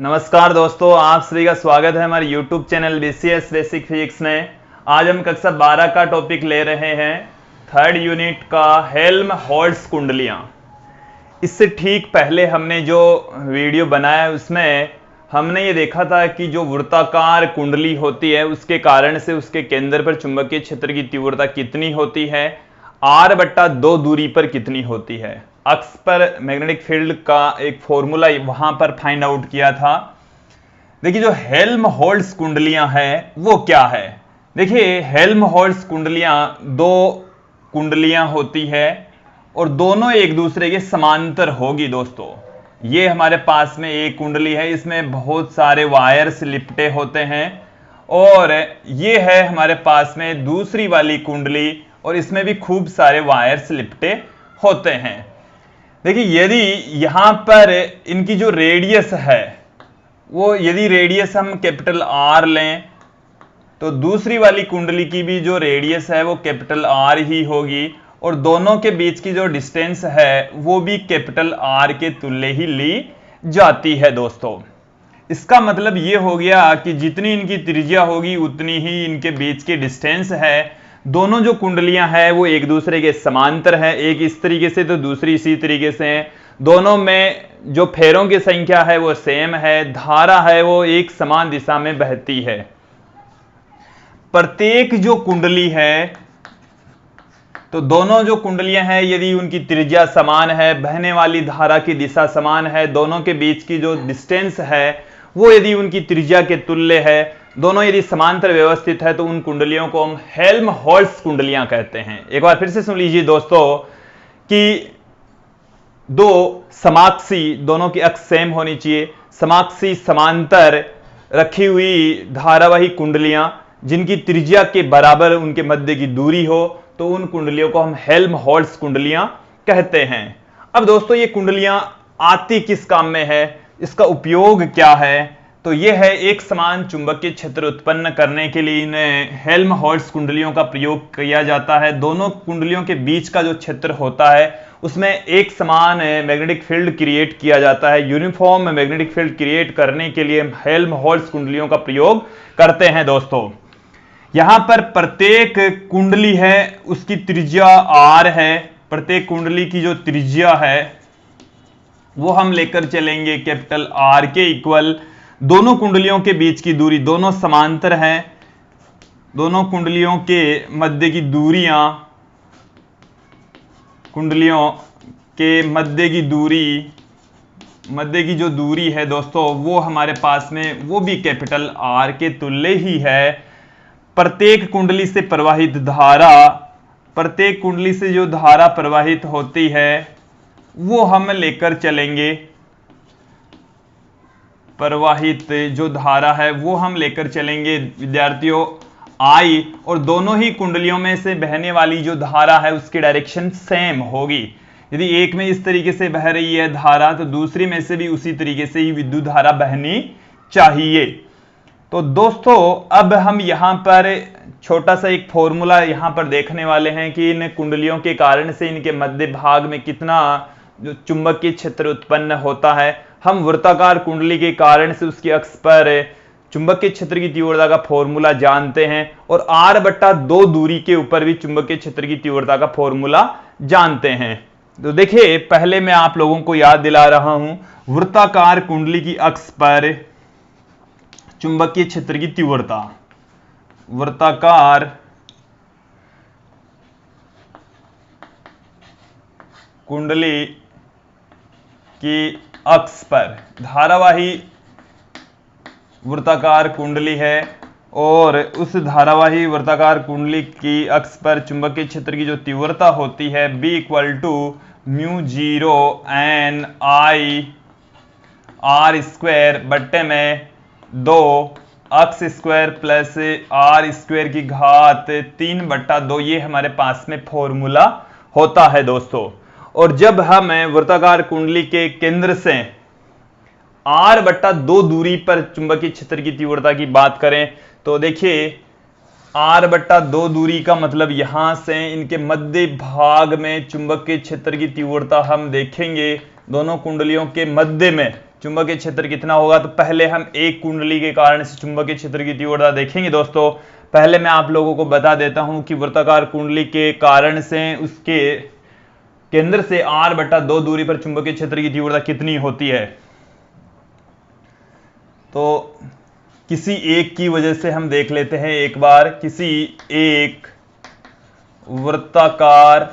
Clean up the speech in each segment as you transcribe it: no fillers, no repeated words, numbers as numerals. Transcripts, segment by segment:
नमस्कार दोस्तों, आप सभी का स्वागत है हमारे YouTube channel BCS basic physics में। आज हम कक्षा 12 का टॉपिक ले रहे हैं, थर्ड यूनिट का हेल्महोल्ट्ज़ कुंडलियां। इससे ठीक पहले हमने जो वीडियो बनाया उसमें हमने ये देखा था कि जो वृत्ताकार कुंडली होती है उसके कारण से उसके केंद्र पर चुंबकीय क्षेत्र की तीव्रता कितनी होती है, r/2 दूरी पर कितनी होती है। अक्ष पर मैग्नेटिक फील्ड का एक फॉर्मूला वहां पर फाइंड आउट किया था। देखिए जो हेल्महोल्ट्ज़ कुंडलियां हैं वो क्या है। देखिए हेल्महोल्ट्ज़ कुंडलियां दो कुंडलियां होती है और दोनों एक दूसरे के समांतर होगी। दोस्तों ये हमारे पास में एक कुंडली है, इसमें बहुत सारे वायर्स लिपटे होते हैं, और ये है हमारे पास में दूसरी वाली कुंडली और इसमें भी खूब सारे वायर्स लिपटे होते हैं। देखिए यदि यहां पर इनकी जो रेडियस है वो यदि रेडियस हम कैपिटल R लें तो दूसरी वाली कुंडली की भी जो रेडियस है वो कैपिटल R ही होगी, और दोनों के बीच की जो डिस्टेंस है वो भी कैपिटल R के तुल्य ही ली जाती है। दोस्तों इसका मतलब ये हो गया कि जितनी इनकी त्रिज्या होगी उतनी ही इनके बीच की डिस्टेंस है। दोनों जो कुंडलियां हैं वो एक दूसरे के समांतर है, एक इस तरीके से तो दूसरी इसी तरीके से है। दोनों में जो फेरों की संख्या है वो सेम है, धारा है वो एक समान दिशा में बहती है। प्रत्येक जो कुंडली है तो दोनों जो कुंडलियां हैं यदि उनकी त्रिज्या समान है, बहने वाली धारा की दिशा समान है, दोनों के बीच की जो डिस्टेंस है वो यदि उनकी त्रिज्या के तुल्य है, दोनों यदि समांतर व्यवस्थित है, तो उन कुंडलियों को हम हेल्महोल्ट्ज़ कुंडलियां कहते हैं। एक बार फिर से सुन लीजिए दोस्तों कि दो समाक्षी, दोनों की अक्ष सेम होनी चाहिए, समाक्षी समांतर रखी हुई धारावाही कुंडलियां जिनकी त्रिज्या के बराबर उनके मध्य की दूरी हो, तो उन कुंडलियों को हम हेल्महोल्ट्ज़ कुंडलियां कहते हैं। अब दोस्तों ये कुंडलियां आती किस काम में है, इसका उपयोग क्या है, तो यह है एक समान चुंबकीय क्षेत्र उत्पन्न करने के लिए इन्हें हेल्महोल्ट्ज़ कुंडलियों का प्रयोग किया जाता है। दोनों कुंडलियों के बीच का जो क्षेत्र होता है उसमें एक समान मैग्नेटिक फील्ड क्रिएट किया जाता है। यूनिफॉर्म मैग्नेटिक फील्ड क्रिएट करने के लिए हेल्महोल्ट्ज़ कुंडलियों का प्रयोग करते हैं। दोस्तों यहां पर प्रत्येक कुंडली है उसकी त्रिज्या R है, प्रत्येक कुंडली की जो त्रिज्या है वो हम लेकर चलेंगे कैपिटल R के इक्वल दोनों कुंडलियों के बीच की दूरी, दोनों समांतर हैं, दोनों कुंडलियों के मध्य की दूरियां, कुंडलियों के मध्य की जो दूरी है दोस्तों वो हमारे पास में वो भी कैपिटल R के तुल्य ही है। प्रत्येक कुंडली से प्रवाहित धारा, प्रत्येक कुंडली से जो धारा प्रवाहित होती है वो हम लेकर चलेंगे, प्रवाहित जो धारा है वो हम लेकर चलेंगे विद्यार्थियों I, और दोनों ही कुंडलियों में से बहने वाली जो धारा है उसकी डायरेक्शन सेम होगी। यदि एक में इस तरीके से बह रही है धारा तो दूसरी में से भी उसी तरीके से ही विद्युत धारा बहनी चाहिए। तो दोस्तों अब हम यहां पर छोटा सा एक फॉर्मूला यहां पर देखने वाले हैं कि इन कुंडलियों के कारण से इनके मध्य भाग में कितना जो चुंबकीय क्षेत्र उत्पन्न होता है। हम वृत्ताकार कुंडली के कारण से उसकी अक्ष पर चुंबकीय क्षेत्र की तीव्रता का फॉर्मूला जानते हैं, और r/2 दूरी के ऊपर भी चुंबकीय क्षेत्र की तीव्रता का फॉर्मूला जानते हैं। तो देखिए पहले मैं आप लोगों को याद दिला रहा हूं, वृत्ताकार कुंडली की अक्ष पर चुंबकीय क्षेत्र की तीव्रता, वृत्ताकार कुंडली की अक्ष पर धारावाही वृत्ताकार कुंडली है, और उस धारावाही वृत्ताकार कुंडली की अक्ष पर चुंबकीय क्षेत्र की जो तीव्रता होती है B = μ0 n I r² बट्टे में 2 अक्ष स्क्वायर प्लस r² की घात 3/2, ये हमारे पास में फॉर्मूला होता है दोस्तों। और जब हम वृत्ताकार कुंडली के केंद्र से r/2 दूरी पर चुंबकीय क्षेत्र की तीव्रता की बात करें तो देखिए r/2 दूरी का मतलब यहां से इनके मध्य भाग में चुंबकीय क्षेत्र की तीव्रता हम देखेंगे, दोनों कुंडलियों के मध्य में चुंबकीय क्षेत्र कितना होगा। तो पहले हम एक कुंडली के कारण से चुंबकीय क्षेत्र की तीव्रता देखेंगे दोस्तों। पहले मैं आप लोगों को बता देता हूं कि वृत्ताकार कुंडली के कारण से उसके केंद्र से r/2 दूरी पर चुंबकीय क्षेत्र की तीव्रता कितनी होती है। तो किसी एक की वजह से हम देख लेते हैं एक बार। किसी एक वृत्ताकार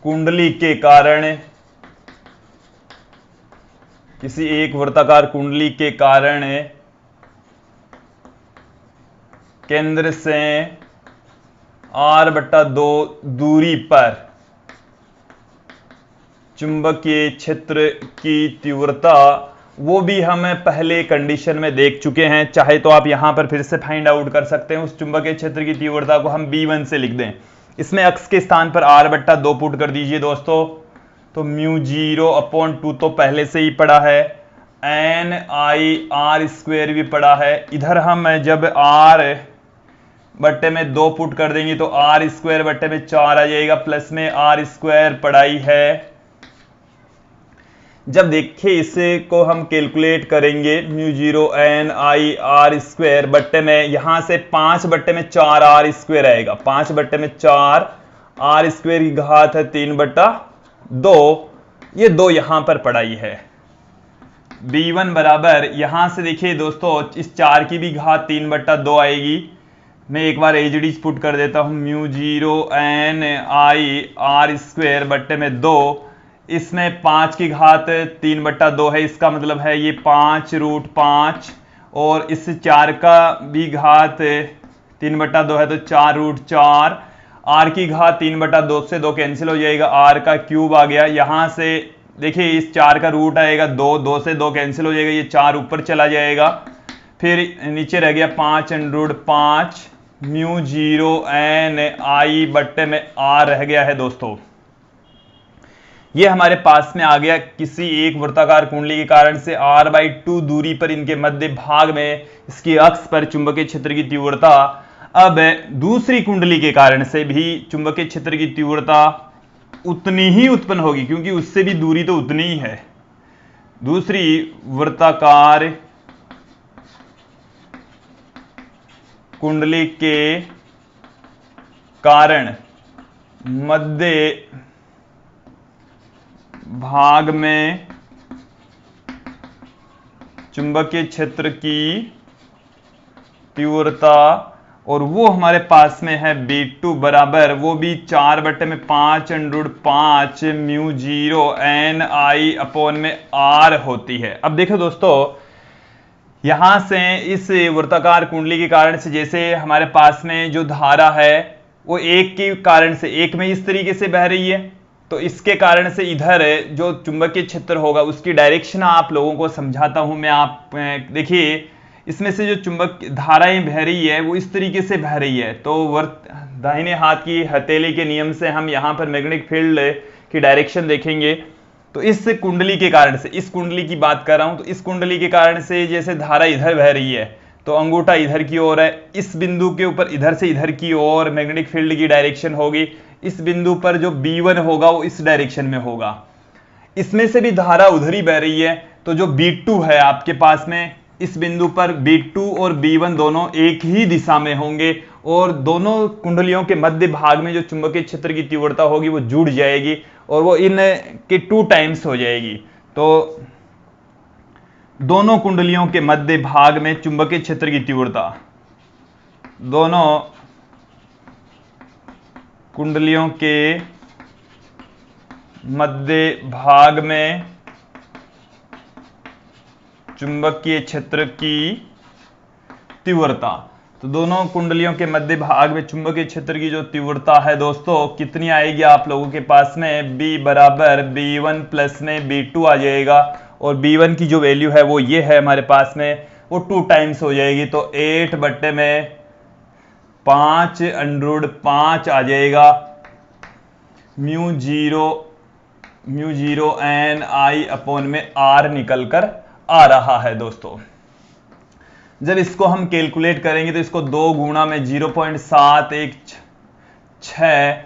कुंडली के कारण, किसी एक वृत्ताकार कुंडली के कारण केंद्र से r/2 दूरी पर चुंबकीय क्षेत्र की तीव्रता, वो भी हम पहले कंडीशन में देख चुके हैं। चाहे तो आप यहां पर फिर से फाइंड आउट कर सकते हैं। उस चुंबकीय क्षेत्र की तीव्रता को हम B1 से लिख दें। इसमें अक्ष के स्थान पर r/2 पुट कर दीजिए दोस्तों। तो μ0/2 तो पहले से ही पड़ा है, NIr² भी पड़ा है। इधर हम जब r/2 पुट कर देंगे तो r²/4 आ जाएगा, प्लस में r² पढ़ाई है। जब देखिए इसे को हम कैलकुलेट करेंगे, μ0 NIr² बट्टे में यहां से 5/4 r² आएगा। 5/4 r² की घात है 3/2, ये 2 यहां पर पढ़ाई है। B1 बराबर, यहां से देखिए दोस्तों इस 4 की भी घात 3/2 आएगी। मैं एक बार एजडीज पुट कर देता हूं, μ0 NIr² बट्टे में 2, इसमें 5 की घात 3/2 है। इसका मतलब है ये 5√5, और इस 4 का भी घात 3/2 है तो 4√4। r की घात 3/2 से 2 कैंसिल हो जाएगा, r का क्यूब आ गया। यहां से देखिए इस 4 का रूट आएगा 2, 2 से 2 कैंसिल हो जाएगा, ये 4 ऊपर चला जाएगा, फिर नीचे रह गया 5√5, μ0 NI बट्टे में r रह गया है दोस्तों। ये हमारे पास में आ गया। किसी एक वृत्ताकार कुंडली के कारण से r/2 दूरी पर इनके मध्य भाग में इसकी अक्ष पर चुंबकीय क्षेत्र की तीव्रता। अब दूसरी कुंडली के कारण से भी चुंबकीय क्षेत्र की तीव्रता उतनी ही उत्पन्न होगी, क्योंकि उससे भी दूरी तो उतनी ही है। दूसरी वृत्ताकार कुंडली के कारण मध्य भाग में चुंबकीय क्षेत्र की तीव्रता, और वो हमारे पास में है B2 बराबर, वो भी 4/5 μ0 NI/r होती है। अब देखो दोस्तों, यहां से इस वृत्ताकार कुंडली के कारण से जैसे हमारे पास में जो धारा है वो एक के कारण से, एक में इस तरीके से बह रही है, तो इसके कारण से इधर जो चुंबकीय क्षेत्र होगा उसकी डायरेक्शन आप लोगों को समझाता हूं मैं। आप देखिए इसमें से जो चुंबक धाराएं बह रही है वो इस तरीके से बह रही है। तो दाहिने हाथ की हथेली के नियम से हम यहां पर मैग्नेटिक फील्ड की डायरेक्शन देखेंगे। तो इस कुंडली के कारण से, इस कुंडली की बात कर रहा हूं, तो इस कुंडली के कारण से जैसे धारा इधर बह रही है तो अंगूठा इधर की ओर है, इस बिंदु के ऊपर इधर से इधर की ओर मैग्नेटिक फील्ड की डायरेक्शन होगी। इस बिंदु पर जो B1 होगा वो इस डायरेक्शन में होगा। इसमें से भी धारा उधर ही बह रही है, तो जो B2 है आपके पास में, इस बिंदु पर B2 और B1 दोनों एक ही दिशा में होंगे, और दोनों कुंडलियों के मध्य भाग में जो चुंबकीय क्षेत्र की तीव्रता होगी वो जुड़ जाएगी, और वो इन के 2 टाइम्स हो जाएगी। तो दोनों कुंडलियों के मध्य भाग में चुंबकीय क्षेत्र की तीव्रता, दोनों कुंडलियों के मध्य भाग में चुंबकीय क्षेत्र की तीव्रता, तो दोनों कुंडलियों के मध्य भाग में चुंबकीय क्षेत्र की जो तीव्रता है दोस्तों कितनी आएगी आप लोगों के पास में, B बराबर B1 प्लस में B2 आ जाएगा, और B1 की जो वैल्यू है वो ये है हमारे पास में, वो 2 टाइम्स हो जाएगी, तो 8/5 आ जाएगा। μ0 NI/r निकल कर आ रहा है दोस्तों। जब इसको हम कैलकुलेट करेंगे तो इसको 2 गुणा में 0.716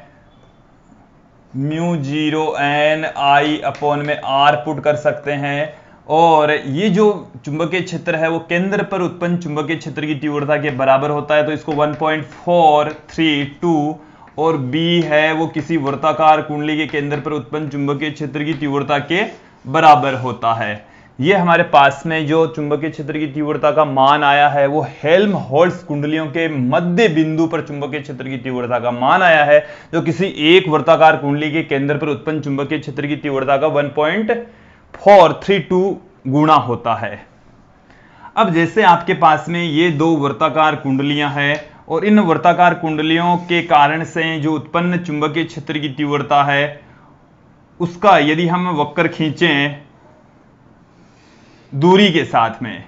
μ0n I/r पुट कर सकते हैं। और ये जो चुंबकीय क्षेत्र है वो केंद्र पर उत्पन्न चुंबकीय क्षेत्र की तीव्रता के बराबर होता है, तो इसको 1.432, और B है वो किसी वृत्ताकार कुंडली के केंद्र पर उत्पन्न चुंबकीय क्षेत्र की तीव्रता के बराबर होता है। ये हमारे पास में जो चुंबकीय क्षेत्र की तीव्रता का मान आया है वो हेल्महोल्ट्ज कुंडलियों के मध्य बिंदु पर चुंबकीय क्षेत्र की तीव्रता का मान आया है, जो किसी एक वृत्ताकार कुंडली के केंद्र पर उत्पन्न चुंबकीय क्षेत्र की तीव्रता का 1.432 गुणा होता है। अब जैसे आपके पास में ये दो वृत्ताकार कुंडलियां हैं और इन वृत्ताकार कुंडलियों के कारण से जो उत्पन्न चुंबकीय क्षेत्र की तीव्रता है उसका यदि हम वक्र खींचें दूरी के साथ में,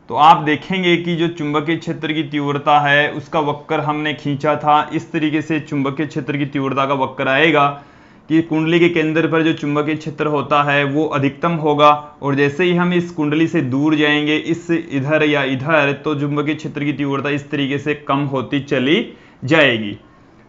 तो आप देखेंगे कि जो चुंबकीय क्षेत्र की तीव्रता है उसका वक्र हमने खींचा था। इस तरीके से चुंबकीय क्षेत्र की तीव्रता का वक्र आएगा कि कुंडली के केंद्र पर जो चुंबकीय क्षेत्र होता है वो अधिकतम होगा, और जैसे ही हम इस कुंडली से दूर जाएंगे इस इधर या इधर, तो चुंबकीय क्षेत्र की तीव्रता इस तरीके से कम होती चली जाएगी।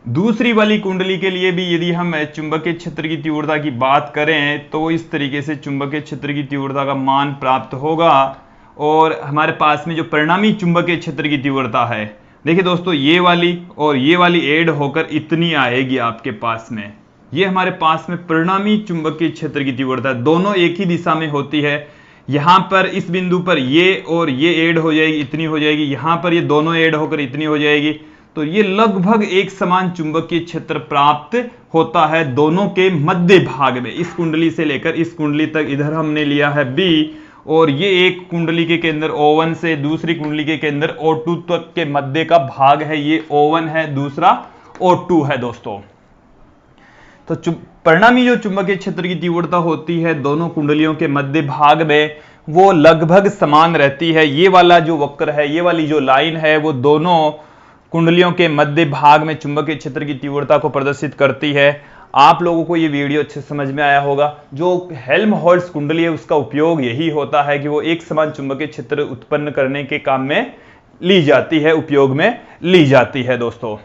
दूसरी वाली कुंडली के लिए भी यदि हम चुंबकीय क्षेत्र की तीव्रता की बात करें तो इस तरीके से चुंबकीय क्षेत्र की तीव्रता का मान प्राप्त होगा, और हमारे पास में जो परिणामी चुंबकीय क्षेत्र की तीव्रता है, देखिए दोस्तों, ये वाली और ये वाली ऐड होकर इतनी आएगी आपके पास में। ये हमारे पास में परिणामी चुंबकीय क्षेत्र की तीव्रता, दोनों एक ही दिशा में होती है। यहां पर इस बिंदु पर ये और ये ऐड हो जाएगी, इतनी हो जाएगी, यहां पर ये दोनों ऐड होकर इतनी हो जाएगी, तो ये लगभग एक समान चुंबकीय क्षेत्र प्राप्त होता है दोनों के मध्य भाग में। इस कुंडली से लेकर इस कुंडली तक, इधर हमने लिया है B, और ये एक कुंडली के केंद्र O1 से दूसरी कुंडली के केंद्र O2 तक के मध्य का भाग है, ये O1 है, दूसरा O2 है दोस्तों। तो परिणामी जो चुंबकीय क्षेत्र की तीव्रता होती है दोनों कुंडलियों के मध्य भाग में, वो लगभग समान रहती है। ये वाला जो वक्र है, ये वाली जो लाइन है, वो दोनों कुंडलियों के मध्य भाग में चुंबकीय क्षेत्र की तीव्रता को प्रदर्शित करती है। आप लोगों को ये वीडियो अच्छे समझ में आया होगा। जो हेल्महोल्ट्ज कुंडली है उसका उपयोग यही होता है कि वो एक समान चुंबकीय क्षेत्र उत्पन्न करने के काम में ली जाती है, उपयोग में ली जाती है दोस्तों।